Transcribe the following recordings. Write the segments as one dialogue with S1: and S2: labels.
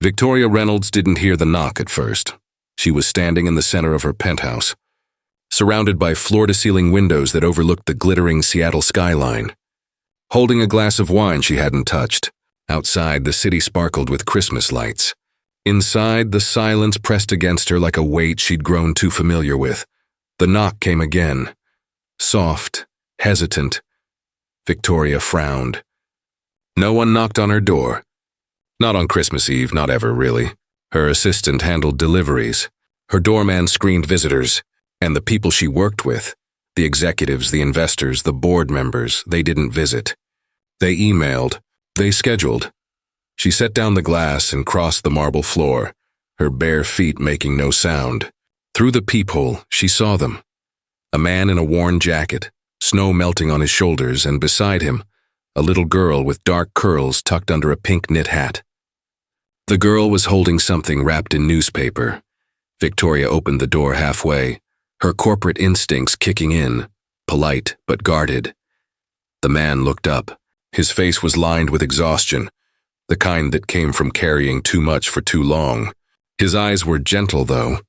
S1: Victoria Reynolds didn't hear the knock at first. She was standing in the center of her penthouse, surrounded by floor-to-ceiling windows that overlooked the glittering Seattle skyline. Holding a glass of wine she hadn't touched, outside the city sparkled with Christmas lights. Inside, the silence pressed against her like a weight she'd grown too familiar with. The knock came again. Soft, hesitant. Victoria frowned. No one knocked on her door. Not on Christmas Eve, not ever, really. Her assistant handled deliveries. Her doorman screened visitors. And the people she worked with, the executives, the investors, the board members, they didn't visit. They emailed. They scheduled. She set down the glass and crossed the marble floor, her bare feet making no sound. Through the peephole, she saw them. A man in a worn jacket, snow melting on his shoulders, and beside him, a little girl with dark curls tucked under a pink knit hat. The girl was holding something wrapped in newspaper. Victoria opened the door halfway, her corporate instincts kicking in, polite but guarded. The man looked up. His face was lined with exhaustion, the kind that came from carrying too much for too long. His eyes were gentle, though,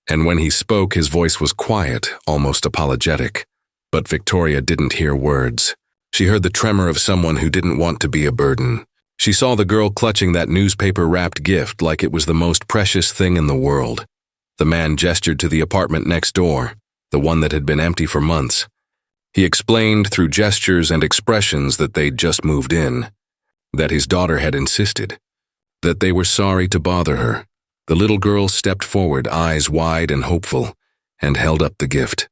S1: and when he spoke, his voice was quiet, almost apologetic. But Victoria didn't hear words. She heard the tremor of someone who didn't want to be a burden. She saw the girl clutching that newspaper-wrapped gift like it was the most precious thing in the world. The man gestured to the apartment next door, the one that had been empty for months. He explained through gestures and expressions that they'd just moved in, that his daughter had insisted, that they were sorry to bother her. The little girl stepped forward, eyes wide and hopeful, and held up the gift.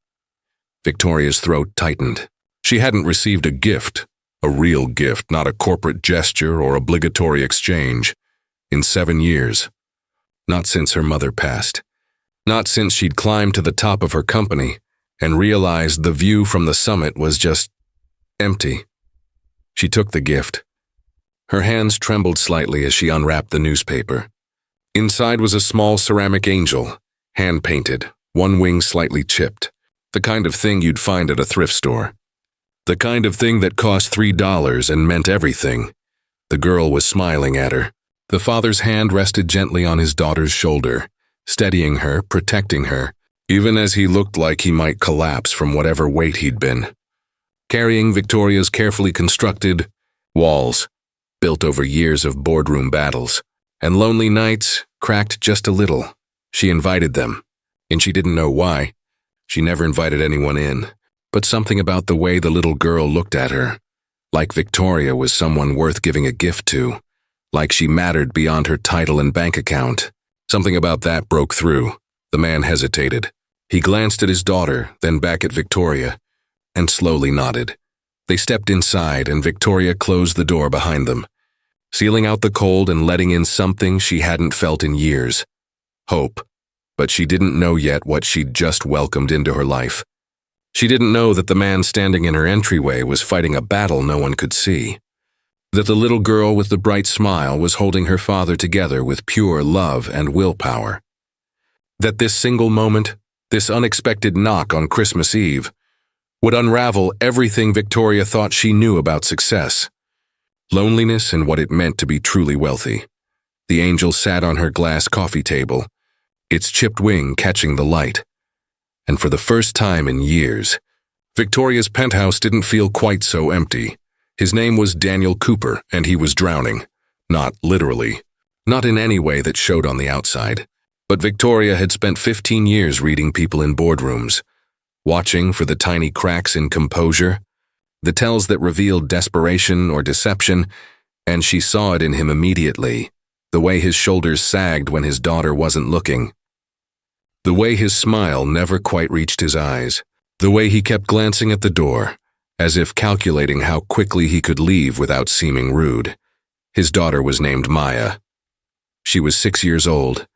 S1: Victoria's throat tightened. She hadn't received a gift, a real gift, not a corporate gesture or obligatory exchange, in 7 years. Not since her mother passed. Not since she'd climbed to the top of her company and realized the view from the summit was just empty. She took the gift. Her hands trembled slightly as she unwrapped the newspaper. Inside was a small ceramic angel, hand-painted, one wing slightly chipped, the kind of thing you'd find at a thrift store. The kind of thing that cost $3 and meant everything. The girl was smiling at her. The father's hand rested gently on his daughter's shoulder, steadying her, protecting her, even as he looked like he might collapse from whatever weight he'd been. Carrying Victoria's carefully constructed walls, built over years of boardroom battles, and lonely nights, cracked just a little. She invited them, and she didn't know why. She never invited anyone in, but something about the way the little girl looked at her, like Victoria was someone worth giving a gift to, like she mattered beyond her title and bank account. Something about that broke through. The man hesitated. He glanced at his daughter, then back at Victoria, and slowly nodded. They stepped inside, and Victoria closed the door behind them, sealing out the cold and letting in something she hadn't felt in years. Hope. But she didn't know yet what she'd just welcomed into her life. She didn't know that the man standing in her entryway was fighting a battle no one could see. That the little girl with the bright smile was holding her father together with pure love and willpower. That this single moment, this unexpected knock on Christmas Eve, would unravel everything Victoria thought she knew about success. Loneliness and what it meant to be truly wealthy. The angel sat on her glass coffee table, its chipped wing catching the light. And for the first time in years, Victoria's penthouse didn't feel quite so empty. His name was Daniel Cooper, and he was drowning. Not literally. Not in any way that showed on the outside. But Victoria had spent 15 years reading people in boardrooms, watching for the tiny cracks in composure, the tells that revealed desperation or deception, and she saw it in him immediately, the way his shoulders sagged when his daughter wasn't looking, the way his smile never quite reached his eyes, the way he kept glancing at the door, as if calculating how quickly he could leave without seeming rude. His daughter was named Maya. She was 6 years old,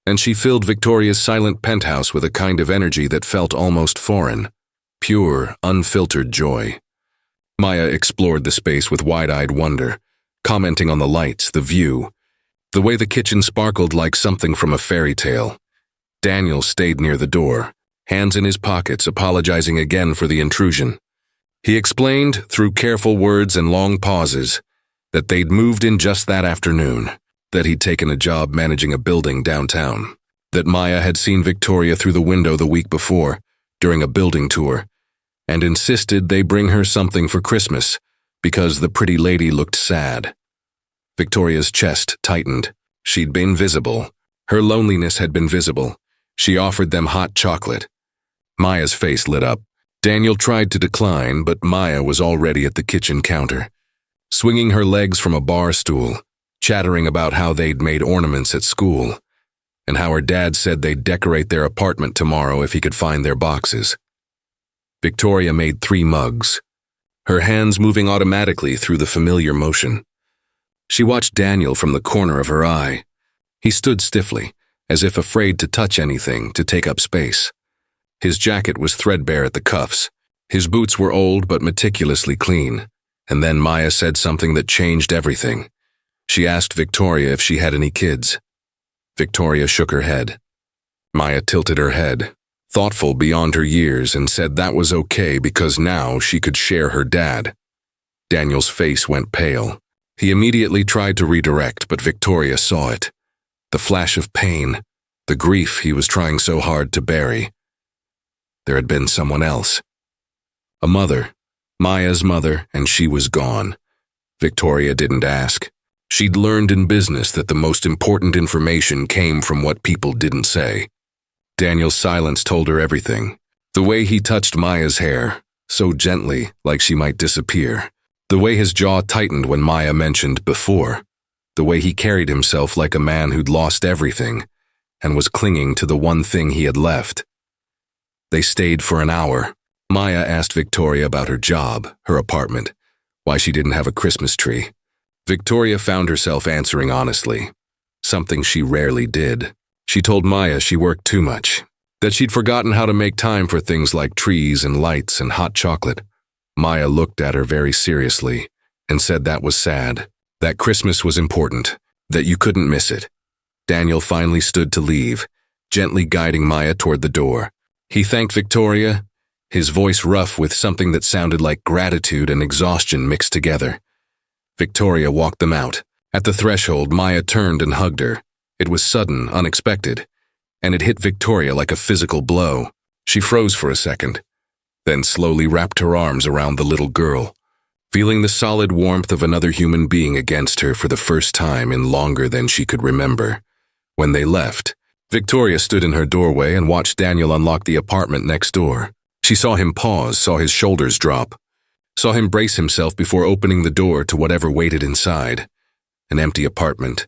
S1: and she filled Victoria's silent penthouse with a kind of energy that felt almost foreign, pure, unfiltered joy. Maya explored the space with wide-eyed wonder, commenting on the lights, the view, the way the kitchen sparkled like something from a fairy tale. Daniel stayed near the door, hands in his pockets, apologizing again for the intrusion. He explained, through careful words and long pauses, that they'd moved in just that afternoon, that he'd taken a job managing a building downtown, that Maya had seen Victoria through the window the week before, during a building tour, and insisted they bring her something for Christmas because the pretty lady looked sad. Victoria's chest tightened. She'd been visible. Her loneliness had been visible. She offered them hot chocolate. Maya's face lit up. Daniel tried to decline, but Maya was already at the kitchen counter, swinging her legs from a bar stool, chattering about how they'd made ornaments at school, and how her dad said they'd decorate their apartment tomorrow if he could find their boxes. Victoria made 3 mugs, her hands moving automatically through the familiar motion. She watched Daniel from the corner of her eye. He stood stiffly, as if afraid to touch anything, to take up space. His jacket was threadbare at the cuffs. His boots were old but meticulously clean. And then Maya said something that changed everything. She asked Victoria if she had any kids. Victoria shook her head. Maya tilted her head, thoughtful beyond her years, and said that was okay because now she could share her dad. Daniel's face went pale. He immediately tried to redirect, but Victoria saw it. The flash of pain, the grief he was trying so hard to bury. There had been someone else. A mother, Maya's mother, and she was gone. Victoria didn't ask. She'd learned in business that the most important information came from what people didn't say. Daniel's silence told her everything. The way he touched Maya's hair, so gently, like she might disappear. The way his jaw tightened when Maya mentioned before. The way he carried himself like a man who'd lost everything and was clinging to the one thing he had left. They stayed for an hour. Maya asked Victoria about her job, her apartment, why she didn't have a Christmas tree. Victoria found herself answering honestly, something she rarely did. She told Maya she worked too much, that she'd forgotten how to make time for things like trees and lights and hot chocolate. Maya looked at her very seriously and said that was sad, that Christmas was important, that you couldn't miss it. Daniel finally stood to leave, gently guiding Maya toward the door. He thanked Victoria, his voice rough with something that sounded like gratitude and exhaustion mixed together. Victoria walked them out. At the threshold, Maya turned and hugged her. It was sudden, unexpected, and it hit Victoria like a physical blow. She froze for a second, then slowly wrapped her arms around the little girl, feeling the solid warmth of another human being against her for the first time in longer than she could remember. When they left, Victoria stood in her doorway and watched Daniel unlock the apartment next door. She saw him pause, saw his shoulders drop, saw him brace himself before opening the door to whatever waited inside. An empty apartment,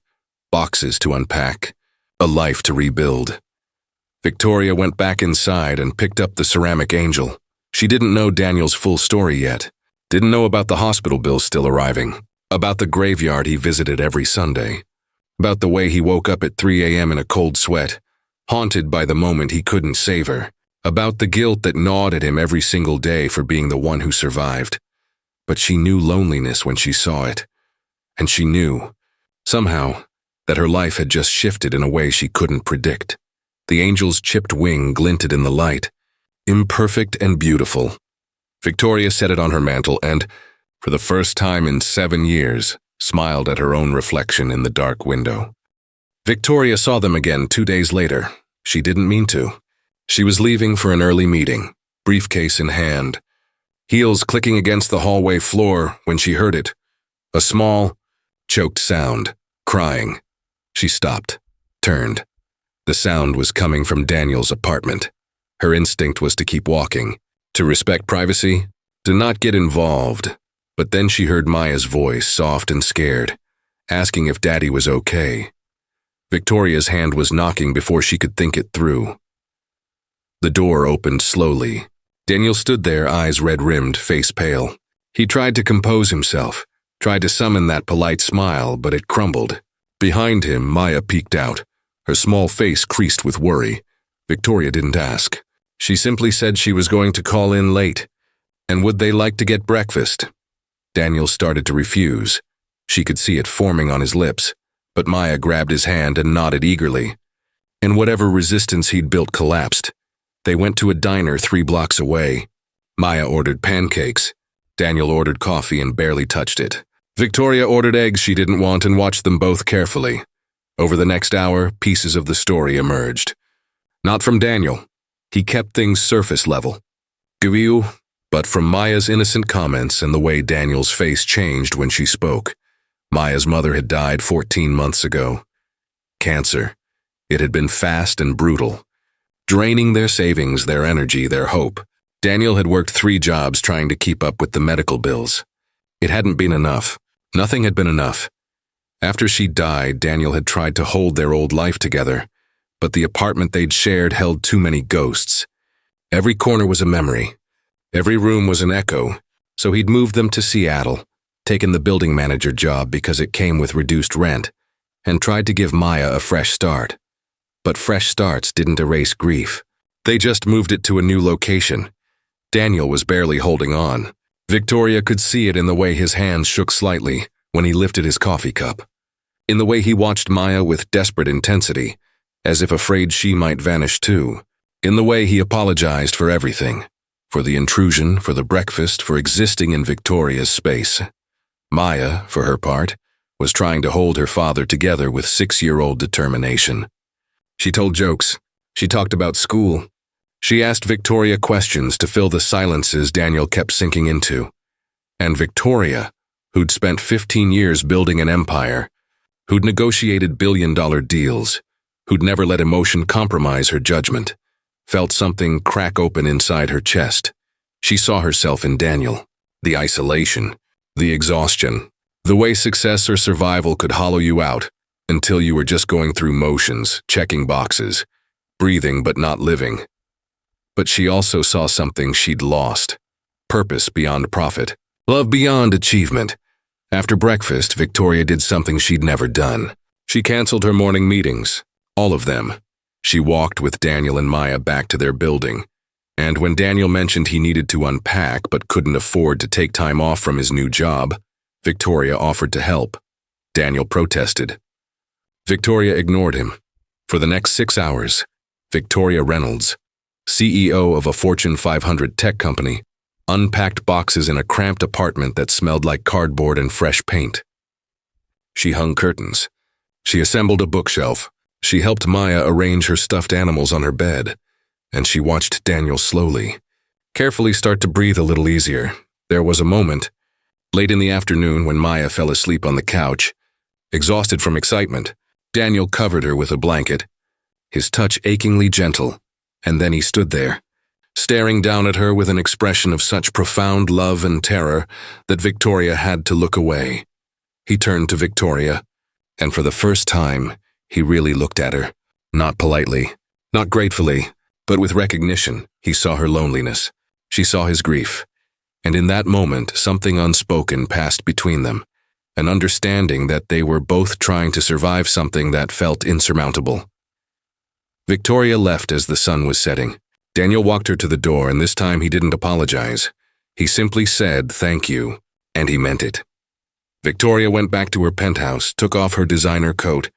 S1: boxes to unpack, a life to rebuild. Victoria went back inside and picked up the ceramic angel. She didn't know Daniel's full story yet, didn't know about the hospital bills still arriving, about the graveyard he visited every Sunday, about the way he woke up at 3 a.m. in a cold sweat, haunted by the moment he couldn't save her, about the guilt that gnawed at him every single day for being the one who survived. But she knew loneliness when she saw it, and she knew, somehow, that her life had just shifted in a way she couldn't predict. The angel's chipped wing glinted in the light, imperfect and beautiful. Victoria set it on her mantle and, for the first time in 7 years, smiled at her own reflection in the dark window. Victoria saw them again 2 days later. She didn't mean to. She was leaving for an early meeting, briefcase in hand, heels clicking against the hallway floor when she heard it. A small, choked sound, crying. She stopped, turned. The sound was coming from Daniel's apartment. Her instinct was to keep walking, to respect privacy, to not get involved. But then she heard Maya's voice, soft and scared, asking if Daddy was okay. Victoria's hand was knocking before she could think it through. The door opened slowly. Daniel stood there, eyes red-rimmed, face pale. He tried to compose himself, tried to summon that polite smile, but it crumbled. Behind him, Maya peeked out, her small face creased with worry. Victoria didn't ask. She simply said she was going to call in late, and would they like to get breakfast? Daniel started to refuse. She could see it forming on his lips, but Maya grabbed his hand and nodded eagerly. And whatever resistance he'd built collapsed. They went to a diner 3 blocks away. Maya ordered pancakes. Daniel ordered coffee and barely touched it. Victoria ordered eggs she didn't want and watched them both carefully. Over the next hour, pieces of the story emerged. Not from Daniel. He kept things surface level. But from Maya's innocent comments and the way Daniel's face changed when she spoke. Maya's mother had died 14 months ago. Cancer. It had been fast and brutal, draining their savings, their energy, their hope. Daniel had worked 3 jobs trying to keep up with the medical bills. It hadn't been enough. Nothing had been enough. After she died, Daniel had tried to hold their old life together, but the apartment they'd shared held too many ghosts. Every corner was a memory. Every room was an echo, so he'd moved them to Seattle, taken the building manager job because it came with reduced rent, and tried to give Maya a fresh start. But fresh starts didn't erase grief. They just moved it to a new location. Daniel was barely holding on. Victoria could see it in the way his hands shook slightly when he lifted his coffee cup, in the way he watched Maya with desperate intensity, as if afraid she might vanish too, in the way he apologized for everything, for the intrusion, for the breakfast, for existing in Victoria's space. Maya, for her part, was trying to hold her father together with 6-year-old determination. She told jokes. She talked about school. She asked Victoria questions to fill the silences Daniel kept sinking into. And Victoria, who'd spent 15 years building an empire, who'd negotiated billion-dollar deals, who'd never let emotion compromise her judgment, felt something crack open inside her chest. She saw herself in Daniel. The isolation, the exhaustion, the way success or survival could hollow you out until you were just going through motions, checking boxes, breathing but not living. But she also saw something she'd lost. Purpose beyond profit. Love beyond achievement. After breakfast, Victoria did something she'd never done. She canceled her morning meetings. All of them. She walked with Daniel and Maya back to their building. And when Daniel mentioned he needed to unpack but couldn't afford to take time off from his new job, Victoria offered to help. Daniel protested. Victoria ignored him. For the next 6 hours, Victoria Reynolds, CEO of a Fortune 500 tech company, unpacked boxes in a cramped apartment that smelled like cardboard and fresh paint. She hung curtains. She assembled a bookshelf. She helped Maya arrange her stuffed animals on her bed. And she watched Daniel slowly, carefully start to breathe a little easier. There was a moment, late in the afternoon when Maya fell asleep on the couch, exhausted from excitement. Daniel covered her with a blanket, his touch achingly gentle, and then he stood there, staring down at her with an expression of such profound love and terror that Victoria had to look away. He turned to Victoria, and for the first time, he really looked at her, not politely, not gratefully, but with recognition. He saw her loneliness. She saw his grief. And in that moment, something unspoken passed between them, an understanding that they were both trying to survive something that felt insurmountable. Victoria left as the sun was setting. Daniel walked her to the door, and this time he didn't apologize. He simply said, "Thank you," and he meant it. Victoria went back to her penthouse, took off her designer coat,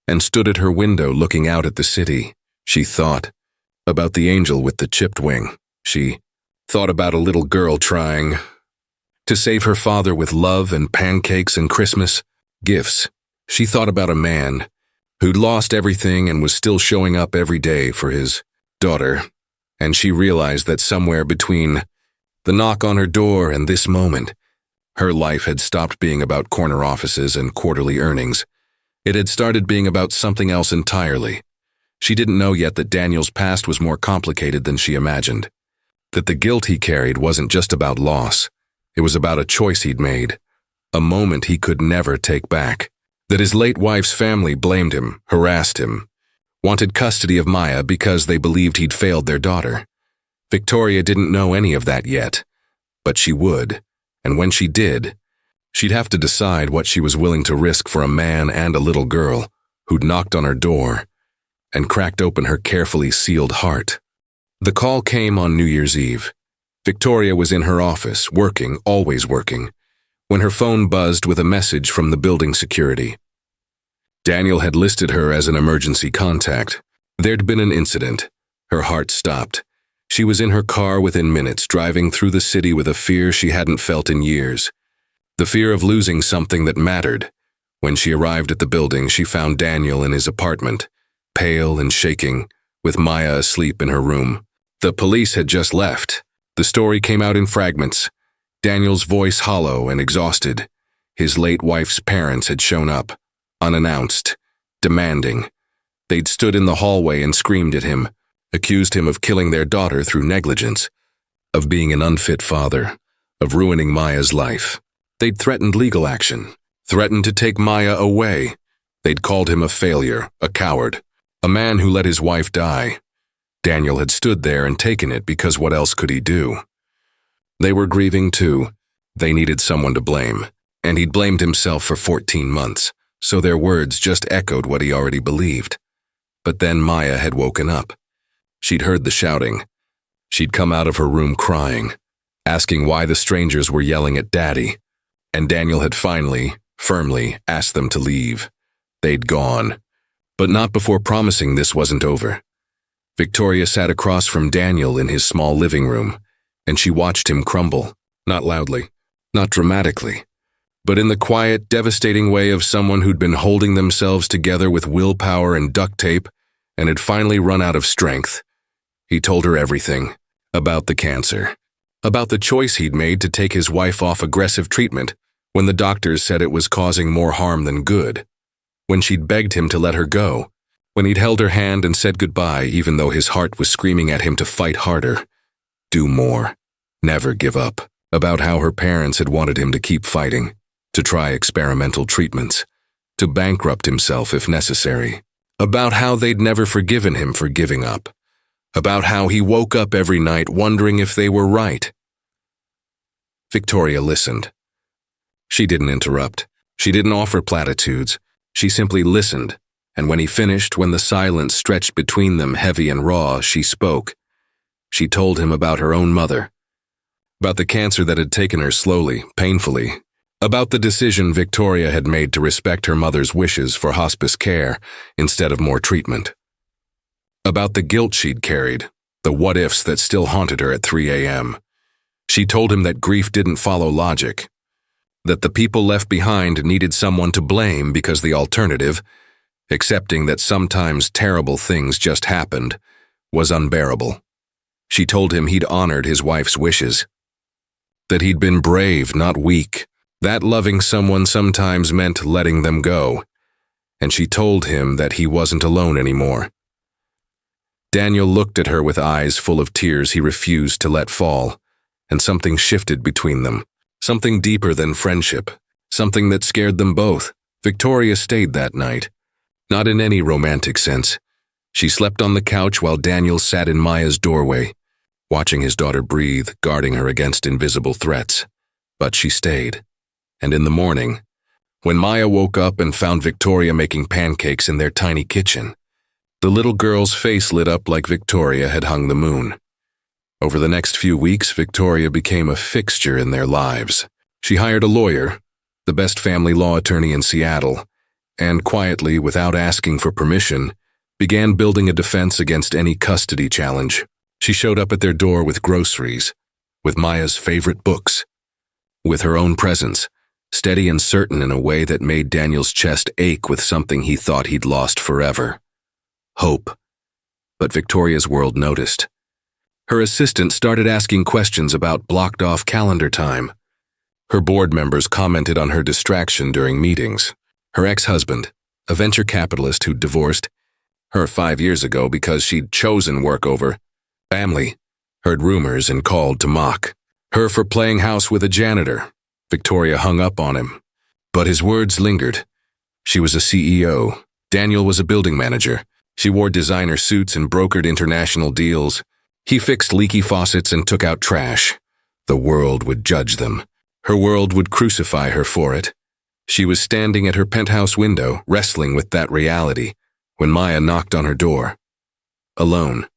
S1: and stood at her window looking out at the city. She thought about the angel with the chipped wing. She thought about a little girl trying to save her father with love and pancakes and Christmas gifts. She thought about a man who'd lost everything and was still showing up every day for his daughter, and she realized that somewhere between the knock on her door and this moment, her life had stopped being about corner offices and quarterly earnings. It had started being about something else entirely. She didn't know yet that Daniel's past was more complicated than she imagined, that the guilt he carried wasn't just about loss. It was about a choice he'd made, a moment he could never take back, that his late wife's family blamed him, harassed him, wanted custody of Maya because they believed he'd failed their daughter. Victoria didn't know any of that yet, but she would, and when she did, she'd have to decide what she was willing to risk for a man and a little girl who'd knocked on her door and cracked open her carefully sealed heart. The call came on New Year's Eve. Victoria was in her office, working, always working, when her phone buzzed with a message from the building security. Daniel had listed her as an emergency contact. There'd been an incident. Her heart stopped. She was in her car within minutes, driving through the city with a fear she hadn't felt in years. The fear of losing something that mattered, When she arrived at the building, she found Daniel in his apartment, pale and shaking, with Maya asleep in her room. The police had just left. The story came out in fragments. Daniel's voice hollow and exhausted. His late wife's parents had shown up, unannounced, demanding. They'd stood in the hallway and screamed at him, accused him of killing their daughter through negligence, of being an unfit father, of ruining Maya's life. They'd threatened legal action, threatened to take Maya away. They'd called him a failure, a coward, a man who let his wife die. Daniel had stood there and taken it because what else could he do? They were grieving too. They needed someone to blame, and he'd blamed himself for 14 months, so their words just echoed what he already believed. But then Maya had woken up. She'd heard the shouting. She'd come out of her room crying, asking why the strangers were yelling at Daddy, and Daniel had finally, firmly asked them to leave. They'd gone, but not before promising this wasn't over. Victoria sat across from Daniel in his small living room, and she watched him crumble, not loudly, not dramatically, but in the quiet, devastating way of someone who'd been holding themselves together with willpower and duct tape and had finally run out of strength. He told her everything, about the cancer, about the choice he'd made to take his wife off aggressive treatment when the doctors said it was causing more harm than good, when she'd begged him to let her go, when he'd held her hand and said goodbye even though his heart was screaming at him to fight harder, do more, never give up, about how her parents had wanted him to keep fighting, to try experimental treatments, to bankrupt himself if necessary, about how they'd never forgiven him for giving up, about how he woke up every night wondering if they were right. Victoria listened. She didn't interrupt. She didn't offer platitudes. She simply listened, and when he finished, when the silence stretched between them heavy and raw, she spoke. She told him about her own mother, about the cancer that had taken her slowly, painfully, about the decision Victoria had made to respect her mother's wishes for hospice care instead of more treatment, about the guilt she'd carried, the what-ifs that still haunted her at 3 a.m. She told him that grief didn't follow logic, that the people left behind needed someone to blame because the alternative, accepting that sometimes terrible things just happened, was unbearable. She told him he'd honored his wife's wishes, that he'd been brave, not weak, that loving someone sometimes meant letting them go, and she told him that he wasn't alone anymore. Daniel looked at her with eyes full of tears he refused to let fall, and something shifted between them, something deeper than friendship, something that scared them both. Victoria stayed that night, not in any romantic sense. She slept on the couch while Daniel sat in Maya's doorway, watching his daughter breathe, guarding her against invisible threats. But she stayed. And in the morning, when Maya woke up and found Victoria making pancakes in their tiny kitchen, the little girl's face lit up like Victoria had hung the moon. Over the next few weeks, Victoria became a fixture in their lives. She hired a lawyer, the best family law attorney in Seattle, and quietly, without asking for permission, began building a defense against any custody challenge. She showed up at their door with groceries, with Maya's favorite books, with her own presence, steady and certain in a way that made Daniel's chest ache with something he thought he'd lost forever. Hope. But Victoria's world noticed. Her assistant started asking questions about blocked-off calendar time. Her board members commented on her distraction during meetings. Her ex-husband, a venture capitalist who'd divorced her 5 years ago because she'd chosen work over family, heard rumors and called to mock her for playing house with a janitor. Victoria hung up on him, but his words lingered. She was a CEO. Daniel was a building manager. She wore designer suits and brokered international deals. He fixed leaky faucets and took out trash. The world would judge them. Her world would crucify her for it. She was standing at her penthouse window, wrestling with that reality, when Maya knocked on her door. Alone.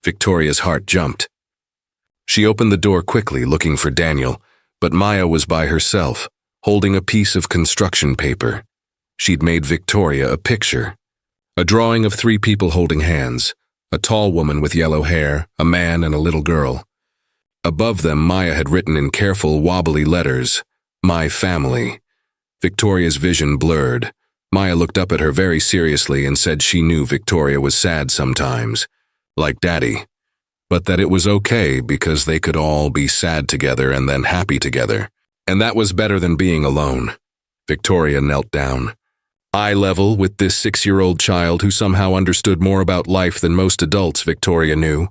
S1: Victoria's heart jumped. She opened the door quickly, looking for Daniel, but Maya was by herself, holding a piece of construction paper. She'd made Victoria a picture. A drawing of 3 people holding hands, a tall woman with yellow hair, a man and a little girl. Above them, Maya had written in careful, wobbly letters, "My family." Victoria's vision blurred. Maya looked up at her very seriously and said she knew Victoria was sad sometimes, like Daddy, but that it was okay because they could all be sad together and then happy together, and that was better than being alone. Victoria knelt down, eye level with this 6-year-old child who somehow understood more about life than most adults Victoria knew,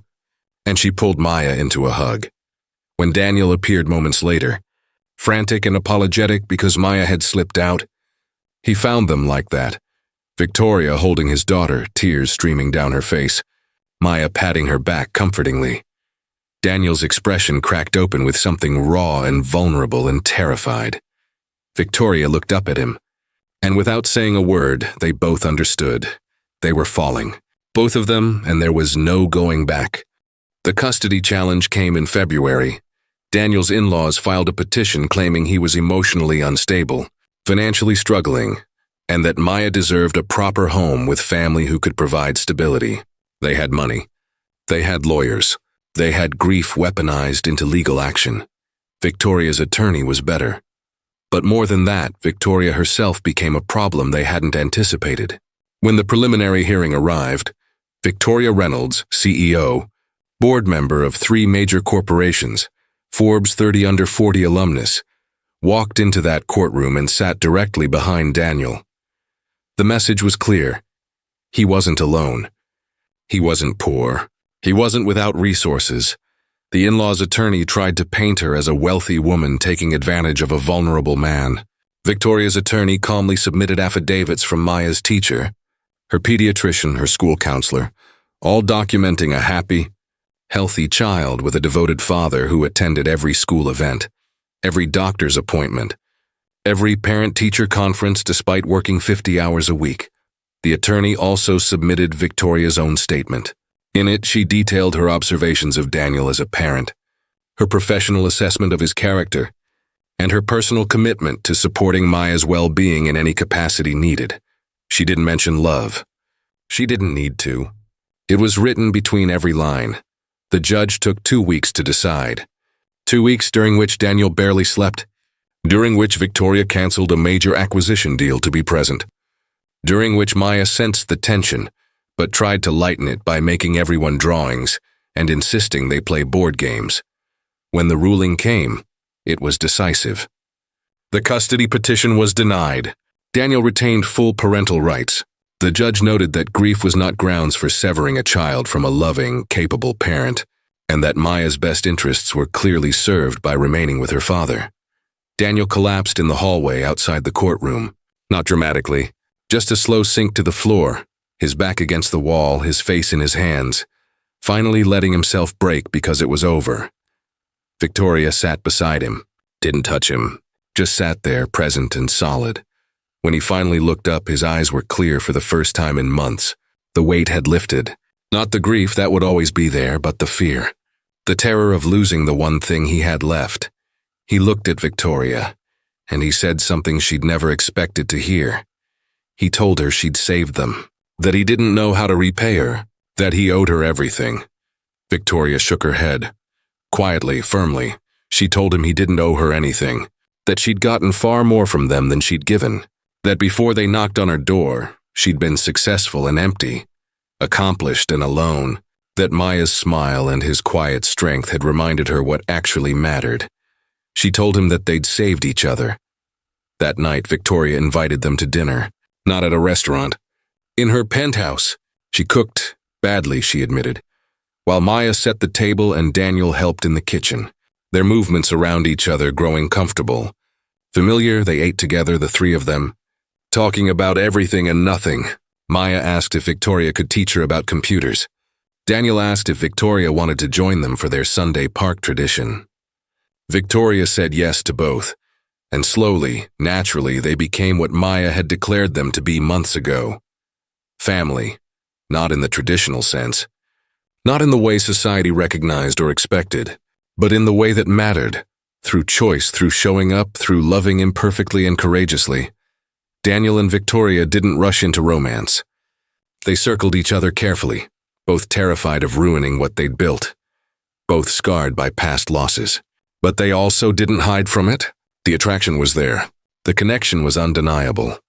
S1: and she pulled Maya into a hug. When Daniel appeared moments later, frantic and apologetic because Maya had slipped out, he found them like that, Victoria holding his daughter, tears streaming down her face, Maya patting her back comfortingly. Daniel's expression cracked open with something raw and vulnerable and terrified. Victoria looked up at him, and without saying a word, they both understood. They were falling, both of them, and there was no going back. The custody challenge came in February. Daniel's in-laws filed a petition claiming he was emotionally unstable, financially struggling, and that Maya deserved a proper home with family who could provide stability. They had money. They had lawyers. They had grief weaponized into legal action. Victoria's attorney was better. But more than that, Victoria herself became a problem they hadn't anticipated. When the preliminary hearing arrived, Victoria Reynolds, CEO, board member of 3 major corporations, Forbes 30 Under 40 alumnus, walked into that courtroom and sat directly behind Daniel. The message was clear. He wasn't alone. He wasn't poor. He wasn't without resources. The in-law's attorney tried to paint her as a wealthy woman taking advantage of a vulnerable man. Victoria's attorney calmly submitted affidavits from Maya's teacher, her pediatrician, her school counselor, all documenting a happy, healthy child with a devoted father who attended every school event, every doctor's appointment, every parent-teacher conference despite working 50 hours a week. The attorney also submitted Victoria's own statement. In it, she detailed her observations of Daniel as a parent, her professional assessment of his character, and her personal commitment to supporting Maya's well-being in any capacity needed. She didn't mention love. She didn't need to. It was written between every line. The judge took 2 weeks to decide. 2 weeks during which Daniel barely slept, during which Victoria canceled a major acquisition deal to be present, during which Maya sensed the tension, but tried to lighten it by making everyone drawings and insisting they play board games. When the ruling came, it was decisive. The custody petition was denied. Daniel retained full parental rights. The judge noted that grief was not grounds for severing a child from a loving, capable parent, and that Maya's best interests were clearly served by remaining with her father. Daniel collapsed in the hallway outside the courtroom, not dramatically, just a slow sink to the floor, his back against the wall, his face in his hands, finally letting himself break because it was over. Victoria sat beside him, didn't touch him, just sat there, present and solid. When he finally looked up, his eyes were clear for the first time in months. The weight had lifted. Not the grief that would always be there, but the fear. The terror of losing the one thing he had left. He looked at Victoria, and he said something she'd never expected to hear. He told her she'd saved them, that he didn't know how to repay her, that he owed her everything. Victoria shook her head. Quietly, firmly, she told him he didn't owe her anything, that she'd gotten far more from them than she'd given, that before they knocked on her door, she'd been successful and empty, accomplished and alone, that Maya's smile and his quiet strength had reminded her what actually mattered. She told him that they'd saved each other. That night, Victoria invited them to dinner, not at a restaurant. In her penthouse, she cooked, badly, she admitted, while Maya set the table and Daniel helped in the kitchen, their movements around each other growing comfortable. Familiar, they ate together, the 3 of them, talking about everything and nothing. Maya asked if Victoria could teach her about computers. Daniel asked if Victoria wanted to join them for their Sunday park tradition. Victoria said yes to both, and slowly, naturally, they became what Maya had declared them to be months ago. Family, not in the traditional sense, not in the way society recognized or expected, but in the way that mattered, through choice, through showing up, through loving imperfectly and courageously. Daniel and Victoria didn't rush into romance. They circled each other carefully, both terrified of ruining what they'd built, both scarred by past losses. But they also didn't hide from it. The attraction was there. The connection was undeniable.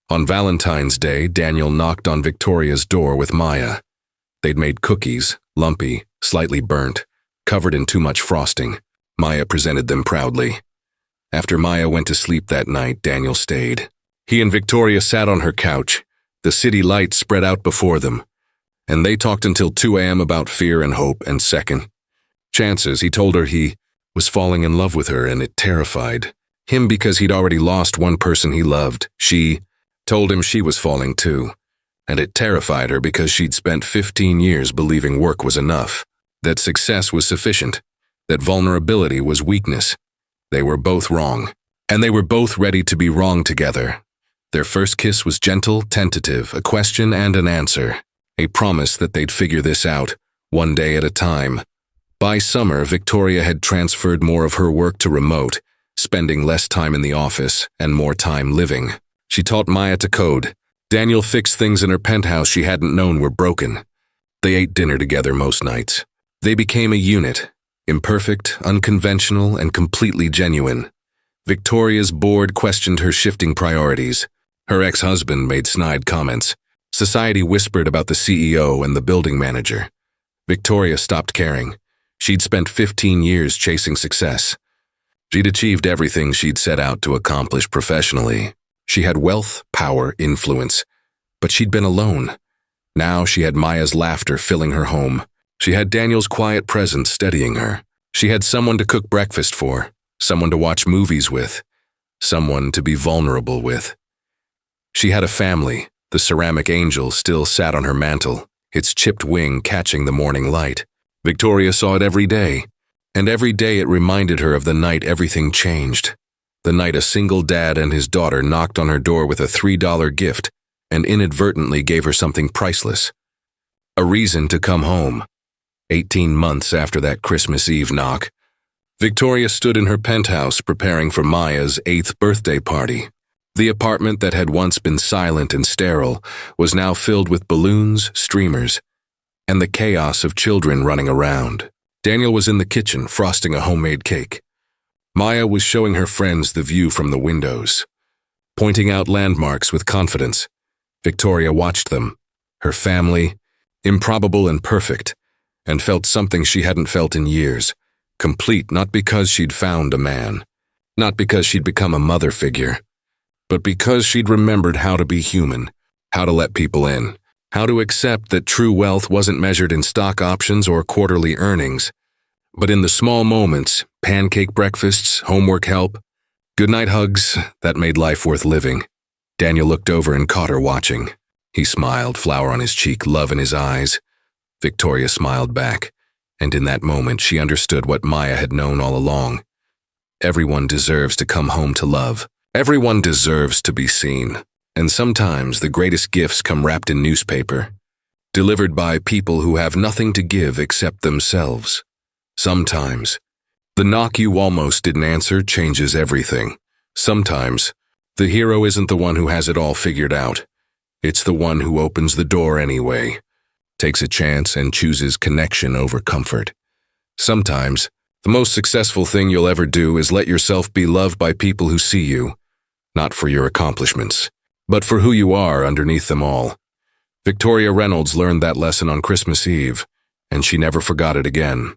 S1: On Valentine's Day, Daniel knocked on Victoria's door with Maya. They'd made cookies, lumpy, slightly burnt, covered in too much frosting. Maya presented them proudly. After Maya went to sleep that night, Daniel stayed. He and Victoria sat on her couch. The city lights spread out before them, and they talked until 2 a.m. about fear and hope and second chances. He told her he was falling in love with her, and it terrified him because he'd already lost one person he loved. She told him she was falling too, and it terrified her because she'd spent 15 years believing work was enough, that success was sufficient, that vulnerability was weakness. They were both wrong, and they were both ready to be wrong together. Their first kiss was gentle, tentative, a question and an answer, a promise that they'd figure this out, one day at a time. By summer, Victoria had transferred more of her work to remote, spending less time in the office and more time living. She taught Maya to code. Daniel fixed things in her penthouse she hadn't known were broken. They ate dinner together most nights. They became a unit, imperfect, unconventional, and completely genuine. Victoria's board questioned her shifting priorities. Her ex-husband made snide comments. Society whispered about the CEO and the building manager. Victoria stopped caring. She'd spent 15 years chasing success. She'd achieved everything she'd set out to accomplish professionally. She had wealth, power, influence. But she'd been alone. Now she had Maya's laughter filling her home. She had Daniel's quiet presence steadying her. She had someone to cook breakfast for, someone to watch movies with, someone to be vulnerable with. She had a family. The ceramic angel still sat on her mantel, its chipped wing catching the morning light. Victoria saw it every day, and every day it reminded her of the night everything changed. The night a single dad and his daughter knocked on her door with a $3 gift and inadvertently gave her something priceless. A reason to come home. 18 months after that Christmas Eve knock, Victoria stood in her penthouse preparing for Maya's 8th birthday party. The apartment that had once been silent and sterile was now filled with balloons, streamers, and the chaos of children running around. Daniel was in the kitchen frosting a homemade cake. Maya was showing her friends the view from the windows, pointing out landmarks with confidence. Victoria watched them, her family, improbable and perfect, and felt something she hadn't felt in years, complete not because she'd found a man, not because she'd become a mother figure, but because she'd remembered how to be human, how to let people in, how to accept that true wealth wasn't measured in stock options or quarterly earnings, but in the small moments, pancake breakfasts, homework help, goodnight hugs that made life worth living. Daniel looked over and caught her watching. He smiled, flower on his cheek, love in his eyes. Victoria smiled back, and in that moment she understood what Maya had known all along. Everyone deserves to come home to love. Everyone deserves to be seen. And sometimes the greatest gifts come wrapped in newspaper, delivered by people who have nothing to give except themselves. Sometimes, the knock you almost didn't answer changes everything. Sometimes, the hero isn't the one who has it all figured out. It's the one who opens the door anyway, takes a chance and chooses connection over comfort. Sometimes, the most successful thing you'll ever do is let yourself be loved by people who see you, not for your accomplishments, but for who you are underneath them all. Victoria Reynolds learned that lesson on Christmas Eve, and she never forgot it again.